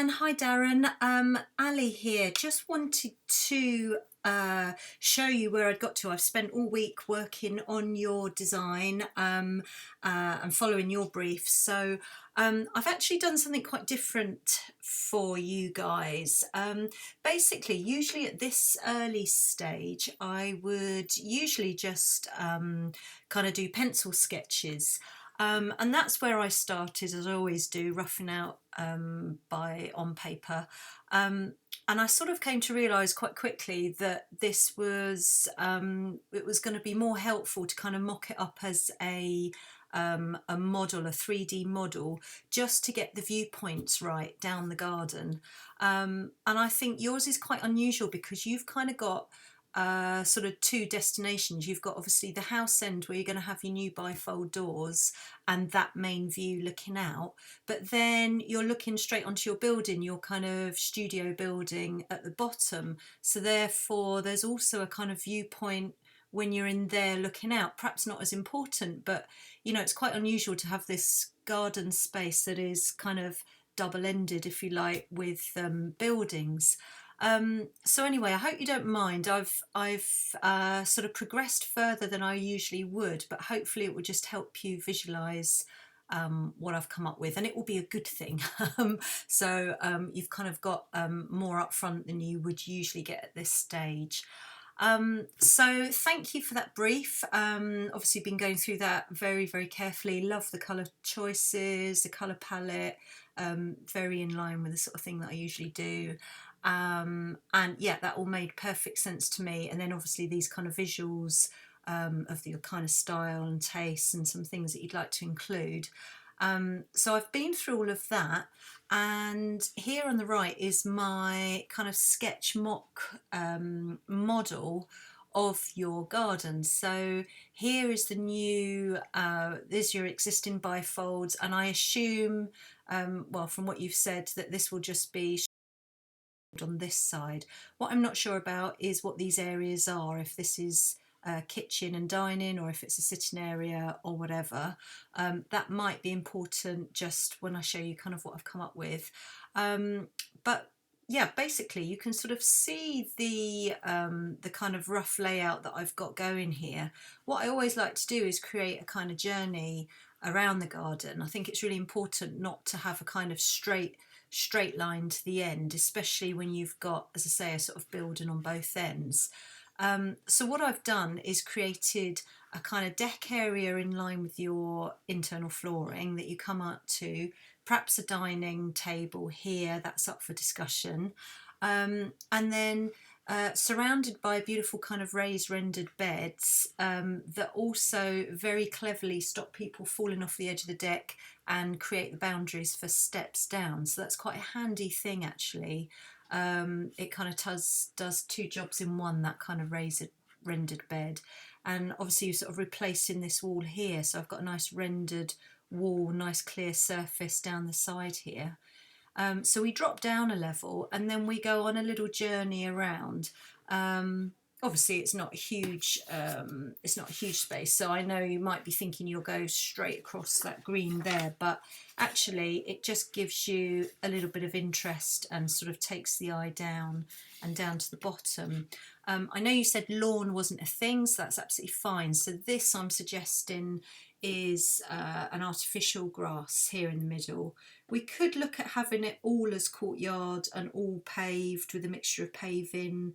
Anne, hi Darren. Ali here. Just wanted to show you where I'd got to. I've spent all week working on your design and following your brief. So I've actually done something quite different for you guys. Basically, usually at this early stage, I would usually just kind of do pencil sketches. And that's where I started, as I always do, roughing out by on paper. And I sort of came to realise quite quickly that this was it was going to be more helpful to kind of mock it up as a model, a 3D model, just to get the viewpoints right down the garden. And I think yours is quite unusual because you've kind of got sort of two destinations. You've got obviously the house end where you're going to have your new bifold doors and that main view looking out, but then you're looking straight onto your building, your kind of studio building at the bottom. So therefore there's also a kind of viewpoint when you're in there looking out, perhaps not as important, but you know, it's quite unusual to have this garden space that is kind of double-ended, if you like, with buildings. So anyway, I hope you don't mind. I've sort of progressed further than I usually would, but hopefully it will just help you visualize what I've come up with, and it will be a good thing. You've kind of got more up front than you would usually get at this stage. So thank you for that brief. Obviously been going through that very, very carefully. Love the colour choices, the colour palette, very in line with the sort of thing that I usually do. And yeah, that all made perfect sense to me. And then obviously these kind of visuals of your kind of style and taste and some things that you'd like to include. So I've been through all of that, and here on the right is my kind of sketch mock model of your garden. So here is the new, there's your existing bifolds, and I assume, well, from what you've said, that this will just be on this side. What I'm not sure about is what these areas are, if this is kitchen and dining or if it's a sitting area or whatever. That might be important just when I show you kind of what I've come up with. But yeah, basically you can sort of see the kind of rough layout that I've got going here. What I always like to do is create a kind of journey around the garden. I think it's really important not to have a kind of straight line to the end, especially when you've got, as I say, a sort of building on both ends. So what I've done is created a kind of deck area in line with your internal flooring that you come out to, perhaps a dining table here, that's up for discussion, and then surrounded by beautiful kind of raised rendered beds that also very cleverly stop people falling off the edge of the deck and create the boundaries for steps down. So that's quite a handy thing actually. It kind of does two jobs in one, that kind of raised rendered bed. And obviously you're sort of replacing this wall here, so I've got a nice rendered wall, nice clear surface down the side here. So we drop down a level and then we go on a little journey around. Obviously it's not a huge space, so I know you might be thinking you'll go straight across that green there, but actually it just gives you a little bit of interest and sort of takes the eye down and down to the bottom. I know you said lawn wasn't a thing, so that's absolutely fine. So this I'm suggesting is an artificial grass here in the middle. We could look at having it all as courtyard and all paved with a mixture of paving,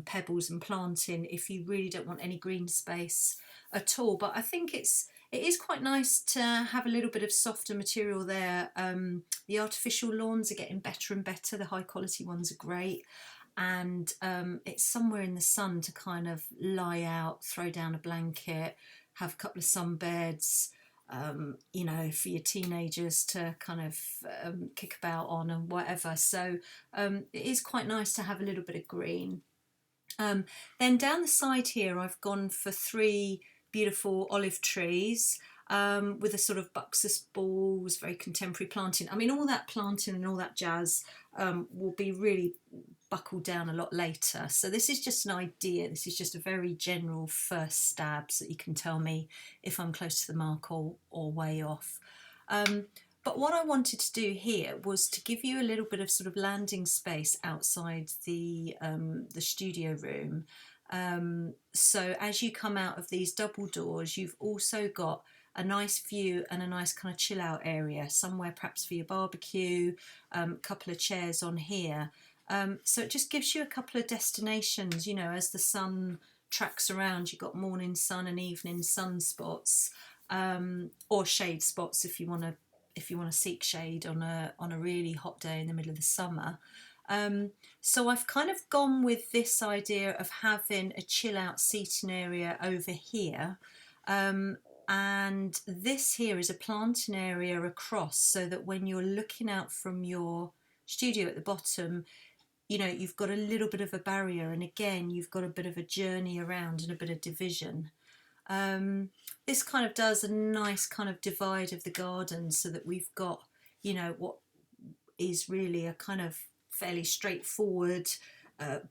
pebbles and planting if you really don't want any green space at all. But I think it is quite nice to have a little bit of softer material there. The artificial lawns are getting better and better. The high quality ones are great. And it's somewhere in the sun to kind of lie out, throw down a blanket, have a couple of sunbeds, you know, for your teenagers to kind of kick about on and whatever. So it is quite nice to have a little bit of green. Then down the side here I've gone for 3 beautiful olive trees with a sort of buxus balls, very contemporary planting. I mean, all that planting and all that jazz will be really buckled down a lot later. So this is just an idea. This is just a very general first stab so that you can tell me if I'm close to the mark or way off. But what I wanted to do here was to give you a little bit of sort of landing space outside the studio room. So as you come out of these double doors, you've also got a nice view and a nice kind of chill out area, somewhere perhaps for your barbecue, a couple of chairs on here. So it just gives you a couple of destinations, you know, as the sun tracks around. You've got morning sun and evening sun spots, or shade spots if you want to seek shade on a really hot day in the middle of the summer. So I've kind of gone with this idea of having a chill out seating area over here. And this here is a planting area across, so that when you're looking out from your studio at the bottom, you know, you've got a little bit of a barrier, and again, you've got a bit of a journey around and a bit of division. This kind of does a nice kind of divide of the garden, so that we've got, you know, what is really a kind of fairly straightforward,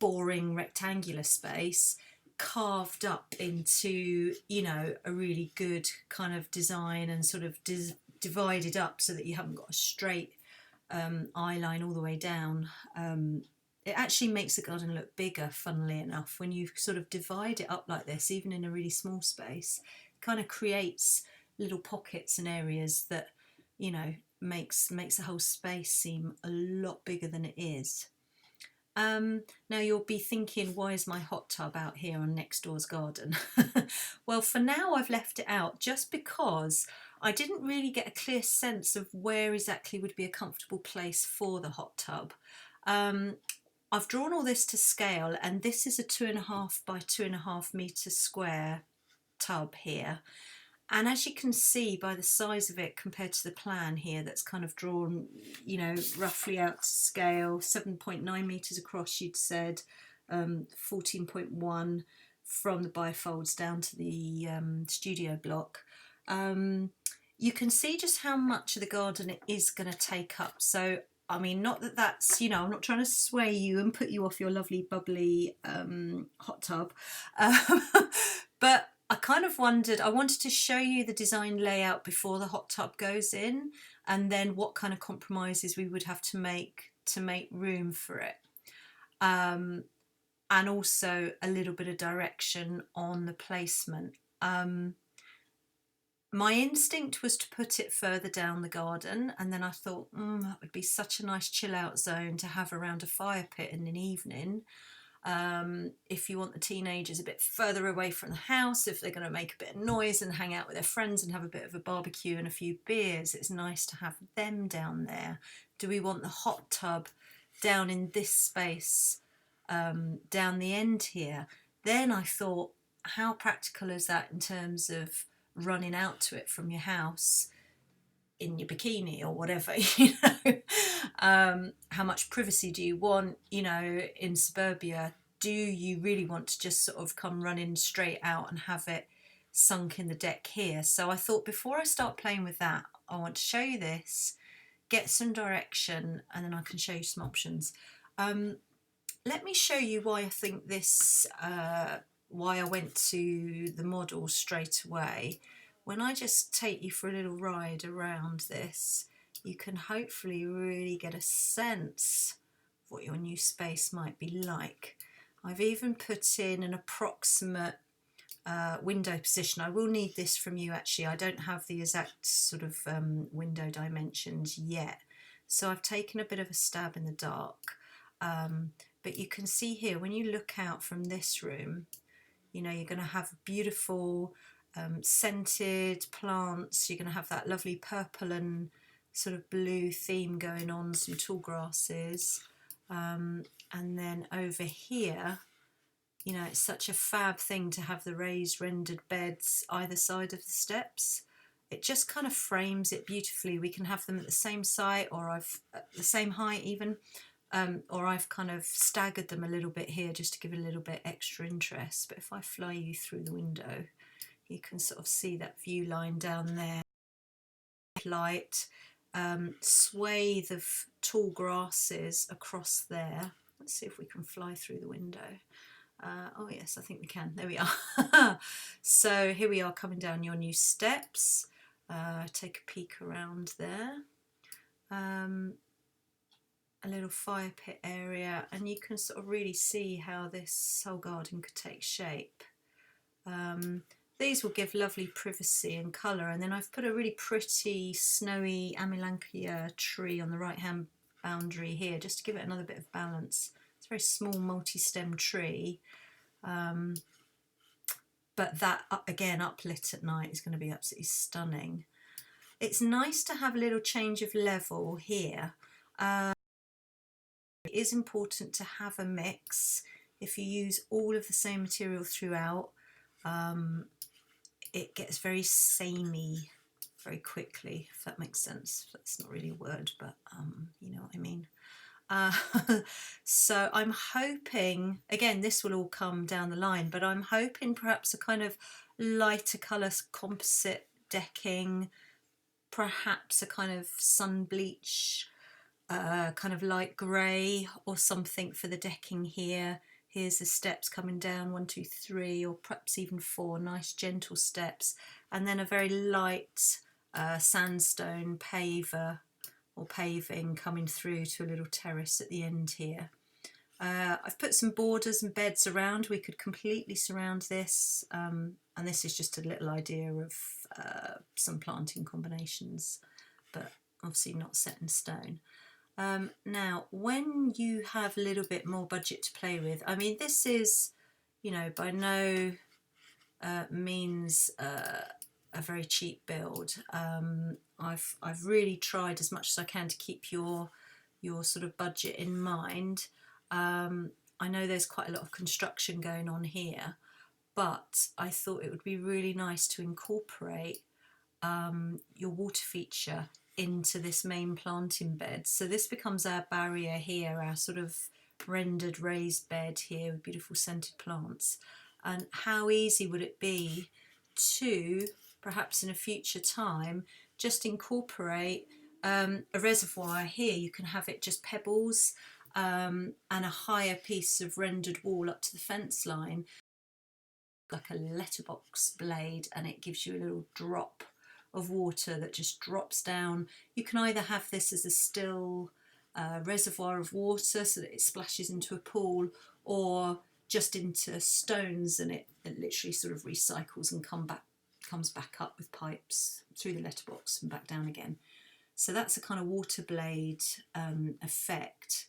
boring rectangular space carved up into, you know, a really good kind of design, and sort of divided up so that you haven't got a straight eye line all the way down. It actually makes the garden look bigger, funnily enough, when you sort of divide it up like this, even in a really small space. It kind of creates little pockets and areas that, you know, makes the whole space seem a lot bigger than it is. Now you'll be thinking, why is my hot tub out here on next door's garden? Well, for now I've left it out just because I didn't really get a clear sense of where exactly would be a comfortable place for the hot tub. I've drawn all this to scale, and this is a 2.5 by 2.5 metre square tub here. And as you can see by the size of it compared to the plan here, that's kind of drawn, you know, roughly out to scale, 7.9 metres across, you'd said, 14.1 from the bifolds down to the studio block. You can see just how much of the garden it is going to take up. So I mean, not that that's, you know, I'm not trying to sway you and put you off your lovely bubbly hot tub, but I kind of wondered, I wanted to show you the design layout before the hot tub goes in, and then what kind of compromises we would have to make room for it, and also a little bit of direction on the placement. My instinct was to put it further down the garden, and then I thought, that would be such a nice chill out zone to have around a fire pit in an evening. If you want the teenagers a bit further away from the house, if they're going to make a bit of noise and hang out with their friends and have a bit of a barbecue and a few beers, it's nice to have them down there. Do we want the hot tub down in this space, down the end here? Then I thought, how practical is that in terms of running out to it from your house in your bikini or whatever, you know? How much privacy do you want, you know, in suburbia? Do you really want to just sort of come running straight out and have it sunk in the deck here? So I thought, before I start playing with that, I want to show you this, get some direction, and then I can show you some options. Let me show you why I think this, why I went to the model straight away. When I just take you for a little ride around this, you can hopefully really get a sense of what your new space might be like. I've even put in an approximate window position. I will need this from you actually. I don't have the exact sort of window dimensions yet. So I've taken a bit of a stab in the dark. But you can see here, when you look out from this room, you know, you're going to have beautiful scented plants. You're going to have that lovely purple and sort of blue theme going on, some tall grasses. And then over here, you know, it's such a fab thing to have the raised rendered beds either side of the steps. It just kind of frames it beautifully. We can have them at the same site, or at the same height even. Or I've kind of staggered them a little bit here just to give it a little bit extra interest. But if I fly you through the window, you can sort of see that view line down there. Light, swathe of tall grasses across there. Let's see if we can fly through the window. Oh yes, I think we can. There we are. So here we are coming down your new steps. Take a peek around there. a little fire pit area, and you can sort of really see how this whole garden could take shape. These will give lovely privacy and colour, and then I've put a really pretty snowy Amilanthia tree on the right hand boundary here just to give it another bit of balance. It's a very small multi-stem tree, but that again uplit at night is going to be absolutely stunning. It's nice to have a little change of level here. It is important to have a mix. If you use all of the same material throughout, it gets very samey very quickly, if that makes sense. That's not really a word, but you know what I mean. So I'm hoping, again, this will all come down the line, but I'm hoping perhaps a kind of lighter colour composite decking, perhaps a kind of sun bleach, kind of light grey or something for the decking here. Here's the steps coming down, 1, 2, 3, or perhaps even 4 nice gentle steps, and then a very light sandstone paver or paving coming through to a little terrace at the end here. I've put some borders and beds around. We could completely surround this, and this is just a little idea of some planting combinations, but obviously not set in stone. Now, when you have a little bit more budget to play with, I mean, this is, you know, by no means a very cheap build. I've really tried as much as I can to keep your sort of budget in mind. I know there's quite a lot of construction going on here, but I thought it would be really nice to incorporate your water feature into this main planting bed. So this becomes our barrier here, our sort of rendered raised bed here with beautiful scented plants. And how easy would it be to, perhaps in a future time, just incorporate a reservoir here. You can have it just pebbles and a higher piece of rendered wall up to the fence line, like a letterbox blade, and it gives you a little drop of water that just drops down. You can either have this as a still reservoir of water so that it splashes into a pool, or just into stones, and it literally sort of recycles and comes back up with pipes through the letterbox and back down again. So that's a kind of water blade effect.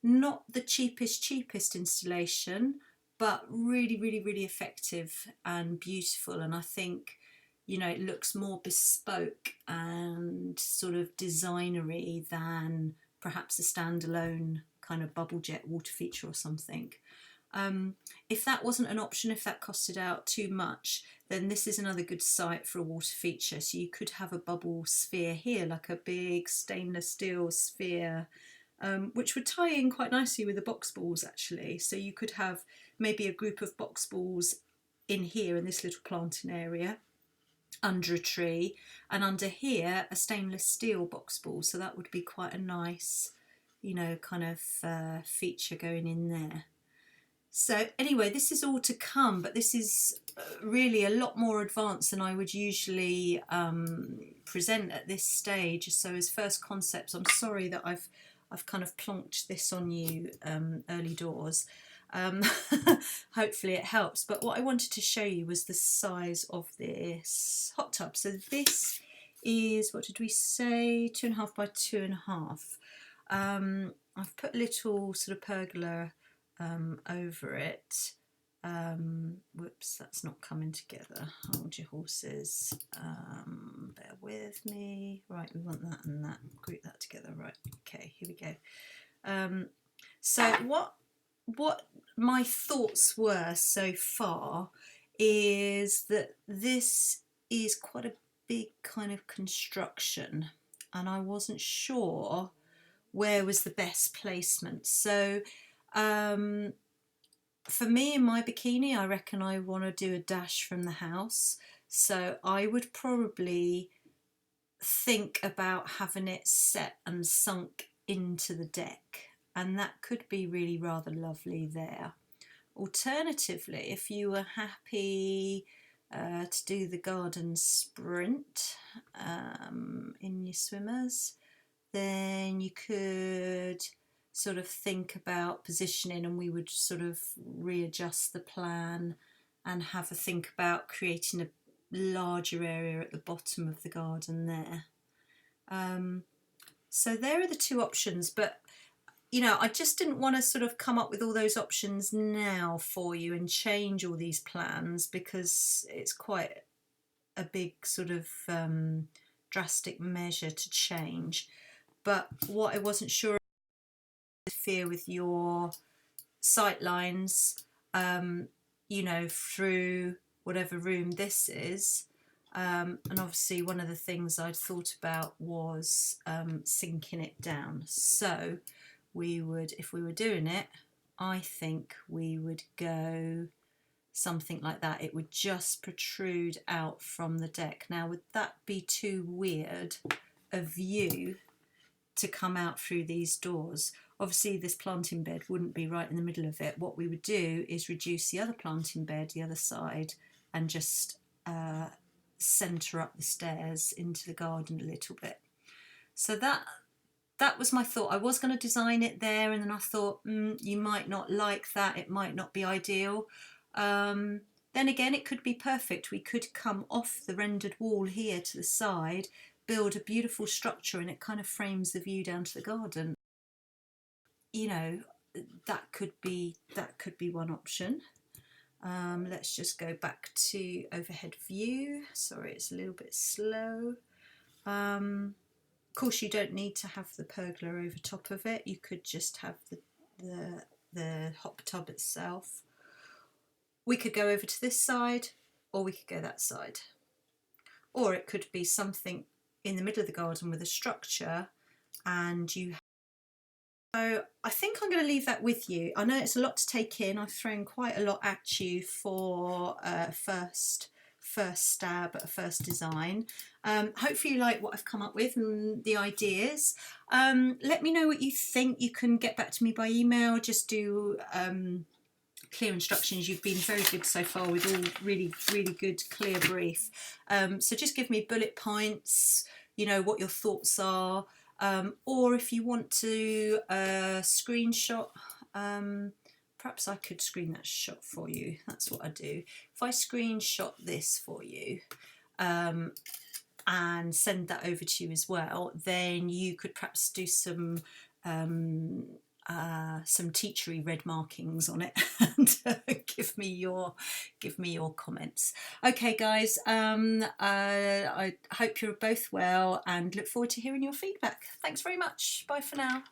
Not the cheapest installation, but really, really, really effective and beautiful. And I think, you know, it looks more bespoke and sort of designery than perhaps a standalone kind of bubble jet water feature or something. If that wasn't an option, if that costed out too much, then this is another good site for a water feature. So you could have a bubble sphere here, like a big stainless steel sphere, which would tie in quite nicely with the box balls actually. So you could have maybe a group of box balls in here in this little planting area under a tree, and under here a stainless steel box ball. So that would be quite a nice, you know, kind of feature going in there. So anyway, this is all to come, but this is really a lot more advanced than I would usually present at this stage. So as first concepts, I'm sorry that I've kind of plonked this on you early doors. Hopefully it helps. But what I wanted to show you was the size of this hot tub. So this is, what did we say, 2.5 by 2.5. I've put a little sort of pergola over it. Whoops, that's not coming together. Hold your horses. Bear with me. Right, we want that and that. Group that together. Right, okay, here we go. So what my thoughts were so far is that this is quite a big kind of construction, and I wasn't sure where was the best placement. So for me, in my bikini, I reckon I want to do a dash from the house. So I would probably think about having it set and sunk into the deck, and that could be really rather lovely there. Alternatively, if you were happy to do the garden sprint in your swimmers, then you could sort of think about positioning, and we would sort of readjust the plan and have a think about creating a larger area at the bottom of the garden there. So there are the two options, but you know, I just didn't want to sort of come up with all those options now for you and change all these plans, because it's quite a big sort of drastic measure to change. But what I wasn't sure of interfere with your sight lines, you know, through whatever room this is. And obviously one of the things I'd thought about was sinking it down. So we would, if we were doing it, I think we would go something like that. It would just protrude out from the deck. Now, would that be too weird a view to come out through these doors? Obviously this planting bed wouldn't be right in the middle of it. What we would do is reduce the other planting bed the other side and just centre up the stairs into the garden a little bit. So that was my thought. I was going to design it there, and then I thought, you might not like that, it might not be ideal. Then again, it could be perfect. We could come off the rendered wall here to the side, build a beautiful structure, and it kind of frames the view down to the garden. You know, that could be one option. Let's just go back to overhead view. Sorry, it's a little bit slow. Of course, you don't need to have the pergola over top of it. You could just have the hot tub itself. We could go over to this side, or we could go that side. Or it could be something in the middle of the garden with a structure, and you. So I think I'm going to leave that with you. I know it's a lot to take in. I've thrown quite a lot at you for first stab at a first design. Hopefully you like what I've come up with and the ideas. Let me know what you think. You can get back to me by email. Just do clear instructions. You've been very good so far with all really good clear brief. So just give me bullet points, you know, what your thoughts are, or if you want to screenshot, perhaps I could screen that shot for you. That's what I do. If I screenshot this for you and send that over to you as well, then you could perhaps do some teachery red markings on it and give me your comments. Okay guys, I hope you're both well and look forward to hearing your feedback. Thanks very much. Bye for now.